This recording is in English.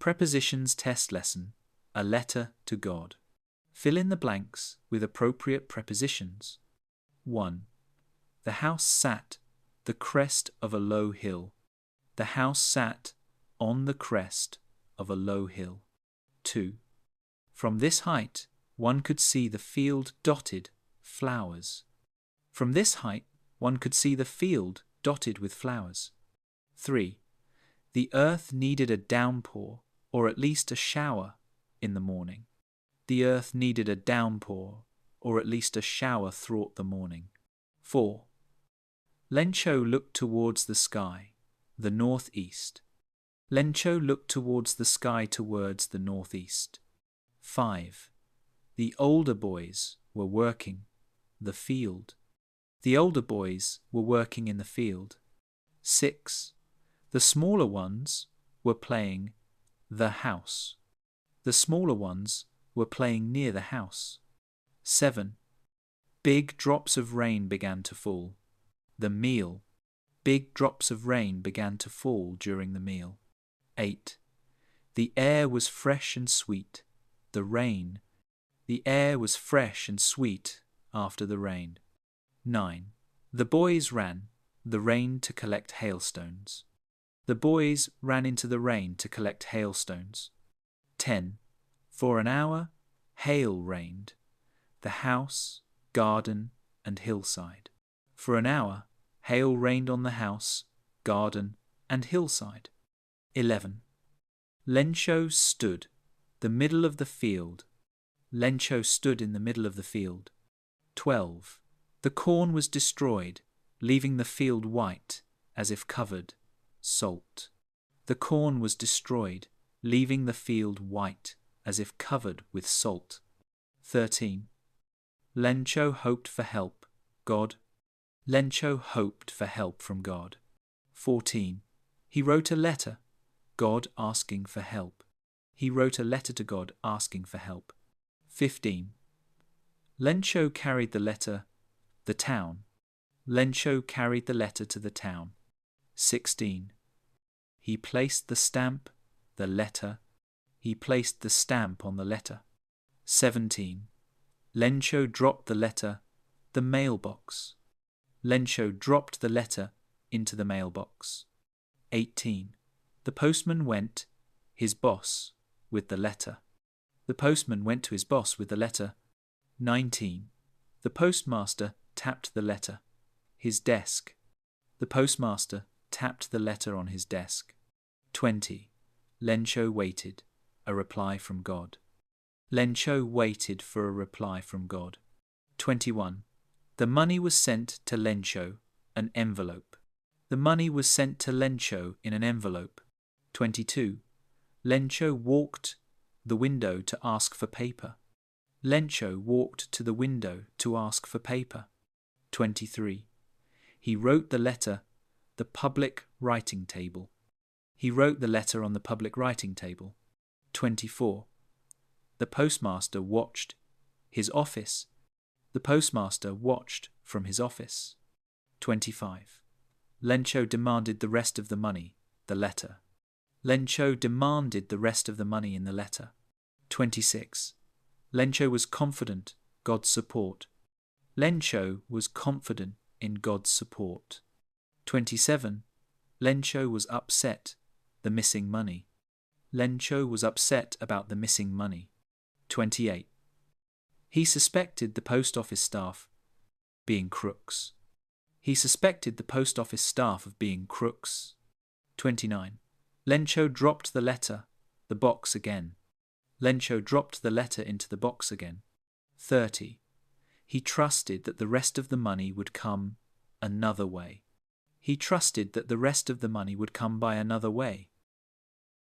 Prepositions Test Lesson, A Letter to God. Fill in the blanks with appropriate prepositions. 1. The house sat the crest of a low hill. The house sat on the crest of a low hill. 2. From this height, one could see the field dotted flowers. From this height, one could see the field dotted with flowers. 3. The earth needed a downpour, or at least a shower, in the morning. The earth needed a downpour, or at least a shower throughout the morning. 4. Lencho looked towards the sky, the northeast. Lencho looked towards the sky towards the northeast. 5. The older boys were working the field. The older boys were working in the field. 6. The smaller ones were playing the house. The smaller ones were playing near the house. 7. Big drops of rain began to fall. The meal. Big drops of rain began to fall during the meal. 8. The air was fresh and sweet. The rain. The air was fresh and sweet after the rain. 9. The boys ran the rain to collect hailstones. The boys ran into the rain to collect hailstones. 10. For an hour, hail rained. The house, garden, and hillside. For an hour, hail rained on the house, garden, and hillside. 11. Lencho stood the middle of the field. Lencho stood in the middle of the field. 12. The corn was destroyed, leaving the field white, as if covered. Salt. The corn was destroyed, leaving the field white, as if covered with salt. 13. Lencho hoped for help. God. Lencho hoped for help from God. 14. He wrote a letter. God asking for help. He wrote a letter to God asking for help. 15. Lencho carried the letter, the town. Lencho carried the letter to the town. 16. He placed the stamp, the letter. He placed the stamp on the letter. 17. Lencho dropped the letter, the mailbox. Lencho dropped the letter into the mailbox. 18. The postman went, his boss, with the letter. The postman went to his boss with the letter. 19. The postmaster tapped the letter. His desk. The postmaster tapped the letter on his desk. 20. Lencho waited. A reply from God. Lencho waited for a reply from God. 21. The money was sent to Lencho, an envelope. The money was sent to Lencho in an envelope. 22. Lencho walked the window to ask for paper. Lencho walked to the window to ask for paper. 23. He wrote the letter, the public writing table. He wrote the letter on the public writing table. 24. The postmaster watched his office. The postmaster watched from his office. 25. Lencho demanded the rest of the money, the letter. Lencho demanded the rest of the money in the letter. 26. Lencho was confident God's support. Lencho was confident in God's support. 27. Lencho was upset, the missing money. Lencho was upset about the missing money. 28. He suspected the post office staff being crooks. He suspected the post office staff of being crooks. 29. Lencho dropped the letter, the box again. Lencho dropped the letter into the box again. 30. He trusted that the rest of the money would come another way. He trusted that the rest of the money would come by another way.